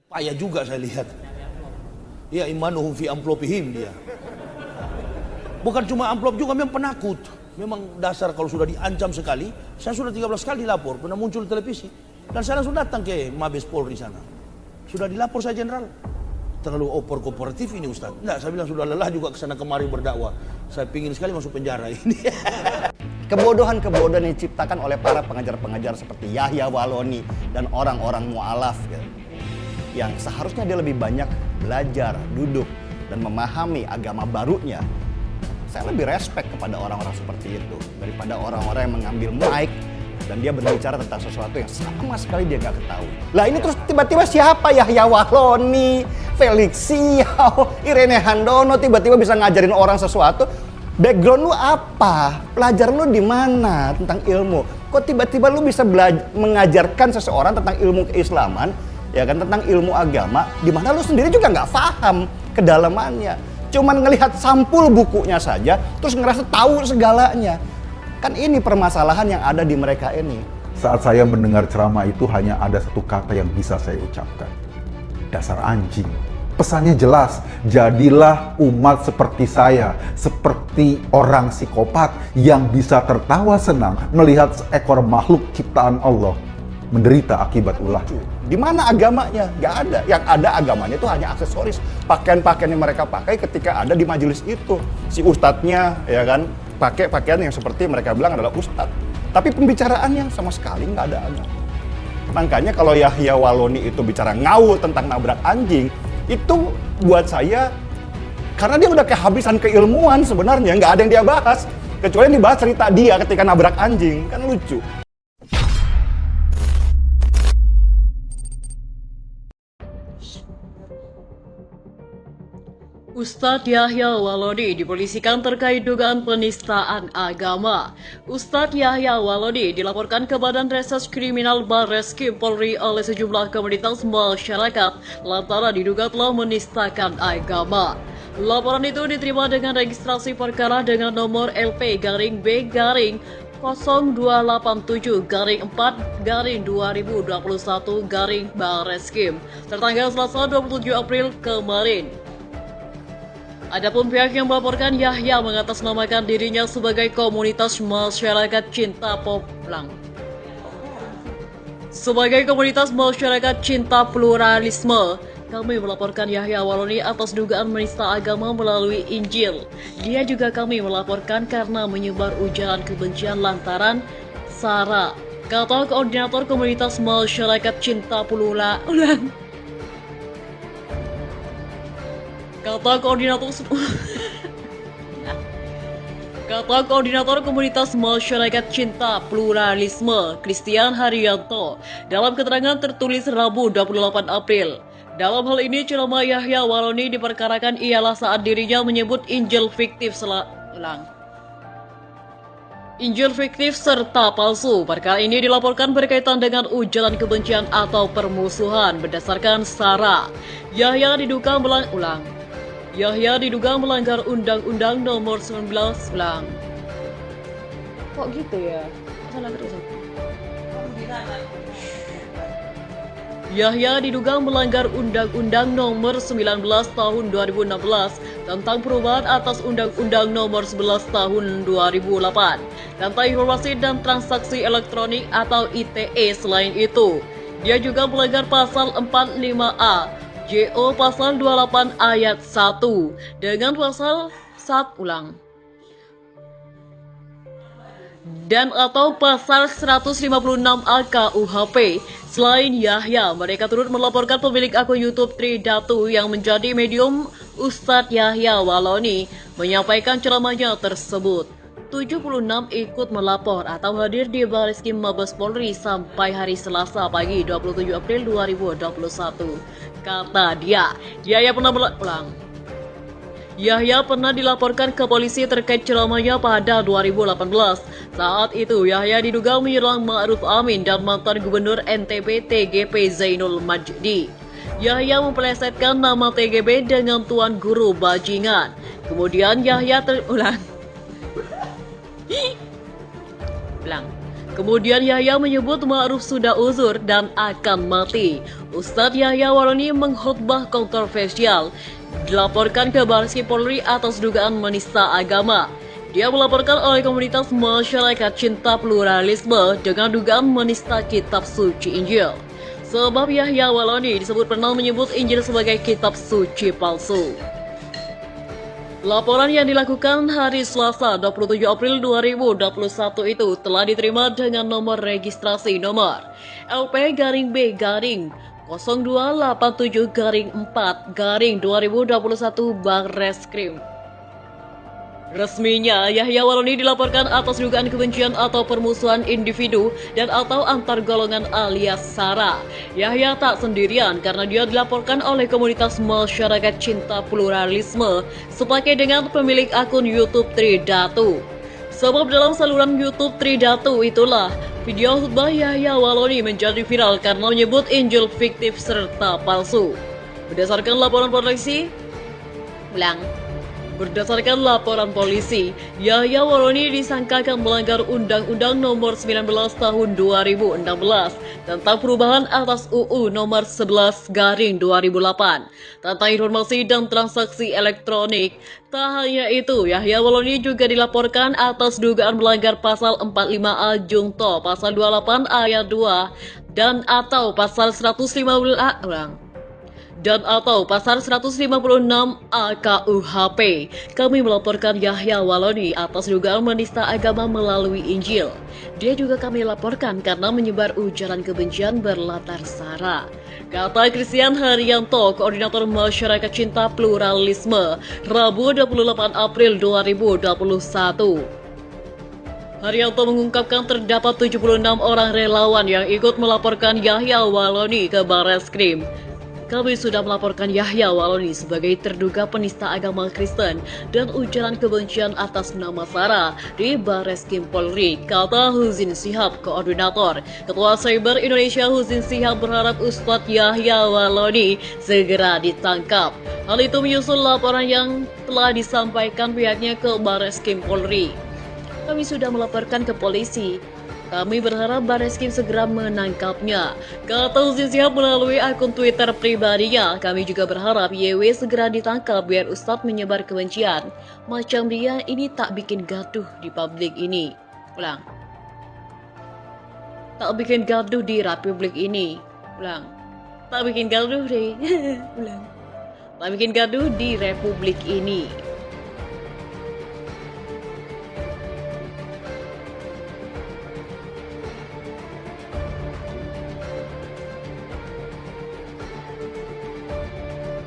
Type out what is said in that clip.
Payah juga saya lihat. Ya, imanuhum fi amplopihim dia. Bukan cuma amplop juga, memang penakut. Memang dasar kalau sudah diancam sekali. Saya sudah 13 kali lapor, pernah muncul di televisi. Dan saya langsung datang ke Mabes Polri sana. Sudah dilapor saya jenderal. Terlalu kooperatif ini Ustaz. Enggak, saya bilang sudah lelah juga kesana kemari berdakwah. Saya pingin sekali masuk penjara ini. Kebodohan-kebodohan yang diciptakan oleh para pengajar-pengajar seperti Yahya Waloni dan orang-orang mu'alaf gitu, yang seharusnya dia lebih banyak belajar, duduk, dan memahami agama barunya. Saya lebih respect kepada orang-orang seperti itu daripada orang-orang yang mengambil mic dan dia berbicara tentang sesuatu yang sama sekali dia nggak ketahui. Lah ini terus tiba-tiba siapa Yahya Waloni, Felix Siau, Irene Handono tiba-tiba bisa ngajarin orang sesuatu. Background lu apa? Pelajaran lu di mana tentang ilmu? Kok tiba-tiba lu bisa mengajarkan seseorang tentang ilmu keislaman, ya kan, tentang ilmu agama, di mana lu sendiri juga nggak paham kedalamannya. Cuman ngelihat sampul bukunya saja, terus ngerasa tahu segalanya. Kan ini permasalahan yang ada di mereka ini. Saat saya mendengar ceramah itu hanya ada satu kata yang bisa saya ucapkan. Dasar anjing. Pesannya jelas, jadilah umat seperti saya, seperti orang psikopat yang bisa tertawa senang melihat seekor makhluk ciptaan Allah menderita akibat ulah. Di mana agamanya? Gak ada. Yang ada agamanya itu hanya aksesoris. Pakaian-pakaian yang mereka pakai ketika ada di majelis itu. Si ustadznya, ya kan, pakai pakaian yang seperti mereka bilang adalah ustadz. Tapi pembicaraannya sama sekali nggak ada agama. Makanya kalau Yahya Waloni itu bicara ngawur tentang nabrak anjing, itu buat saya, karena dia udah kehabisan keilmuan sebenarnya, nggak ada yang dia bahas. Kecuali yang dibahas cerita dia ketika nabrak anjing, kan lucu. Ustadz Yahya Waloni dipolisikan terkait dugaan penistaan agama. Ustadz Yahya Waloni dilaporkan ke Badan Reserse Kriminal Barreskrim Polri oleh sejumlah komunitas masyarakat lantaran diduga telah menistakan agama. Laporan itu diterima dengan registrasi perkara dengan nomor LP-B-4-2021-Barreskrim tertanggal Selasa 27 April kemarin. Adapun pihak yang melaporkan Yahya mengatasnamakan dirinya sebagai komunitas masyarakat cinta poplang. Sebagai komunitas masyarakat cinta pluralisme, kami melaporkan Yahya Waloni atas dugaan menista agama melalui Injil. Dia juga kami melaporkan karena menyebar ujaran kebencian lantaran sara, kata koordinator komunitas masyarakat cinta pluralisme. Kata koordinator komunitas masyarakat cinta pluralisme Christian Haryanto dalam keterangan tertulis Rabu 28 April. Dalam hal ini ceramah Yahya Waloni diperkarakan ialah saat dirinya menyebut Injil fiktif Injil fiktif serta palsu. Perkara ini dilaporkan berkaitan dengan ujaran kebencian atau permusuhan berdasarkan sara. Yahya diduga melanggar Undang-Undang Nomor 19 ulang. Kok gitu ya? Salah terus. Yahya diduga melanggar Undang-Undang Nomor 19 Tahun 2016 tentang perubahan atas Undang-Undang Nomor 11 Tahun 2008 tentang Informasi dan Transaksi Elektronik atau ITE. Selain itu, dia juga melanggar Pasal 45A JO Pasal 28 Ayat 1 dengan Pasal 1 ulang dan atau Pasal 156A KUHP. Selain Yahya, mereka turut melaporkan pemilik akun YouTube Tridatu yang menjadi medium Ustadz Yahya Waloni menyampaikan ceramahnya tersebut. 76 ikut melapor atau hadir di Barreskrim Mabes Polri sampai hari Selasa pagi 27 April 2021. Kata dia, Yahya pernah dilaporkan ke polisi terkait ceramahnya pada 2018. Saat itu, Yahya diduga menyerang Ma'ruf Amin dan mantan Gubernur NTB TGP Zainul Majdi. Yahya mempelesetkan nama TGB dengan Tuan Guru Bajingan. Kemudian Yahya Kemudian Yahya menyebut Ma'ruf sudah uzur dan akan mati. Ustadz Yahya Waloni mengkhutbah kontroversial dilaporkan ke Bareskrim Polri atas dugaan menista agama. Dia melaporkan oleh komunitas masyarakat cinta pluralisme dengan dugaan menista kitab suci Injil. Sebab Yahya Waloni disebut pernah menyebut Injil sebagai kitab suci palsu. Laporan yang dilakukan hari Selasa 27 April 2021 itu telah diterima dengan nomor registrasi nomor LP-B-287-4-2021 Barreskrim. Resminya, Yahya Waloni dilaporkan atas dugaan kebencian atau permusuhan individu dan atau antar golongan alias SARA. Yahya tak sendirian karena dia dilaporkan oleh komunitas masyarakat cinta pluralisme sepakai dengan pemilik akun YouTube Tridatu. Sebab dalam saluran YouTube Tridatu itulah video khutbah Yahya Waloni menjadi viral karena menyebut Injil fiktif serta palsu. Berdasarkan laporan polisi, Yahya Waloni disangkakan melanggar Undang-Undang Nomor 19 Tahun 2016 tentang perubahan atas UU Nomor 11/2008 tentang informasi dan transaksi elektronik. Tak hanya itu, Yahya Waloni juga dilaporkan atas dugaan melanggar Pasal 45A Junto, Pasal 28 Ayat 2 dan atau Pasal 156 A KUHP. Kami melaporkan Yahya Waloni atas dugaan menista agama melalui Injil. Dia juga kami laporkan karena menyebar ujaran kebencian berlatar SARA, kata Christian Haryanto, Koordinator Masyarakat Cinta Pluralisme, Rabu 28 April 2021. Haryanto mengungkapkan terdapat 76 orang relawan yang ikut melaporkan Yahya Waloni ke Barreskrim. Kami sudah melaporkan Yahya Waloni sebagai terduga penista agama Kristen dan ujaran kebencian atas nama SARA di Barreskrim Polri, kata Huzin Shihab, Koordinator. Ketua Cyber Indonesia Huzin Shihab berharap Ustadz Yahya Waloni segera ditangkap. Hal itu menyusul laporan yang telah disampaikan pihaknya ke Barreskrim Polri. Kami sudah melaporkan ke polisi. Kami berharap Barreskrim segera menangkapnya, kata Huzin Shihab melalui akun Twitter pribadinya. Kami juga berharap YW segera ditangkap biar Ustadz menyebar kebencian macam dia ini tak bikin gaduh di publik ini. Tak bikin gaduh di republik ini. Tak bikin gaduh deh. Tak bikin gaduh di republik ini.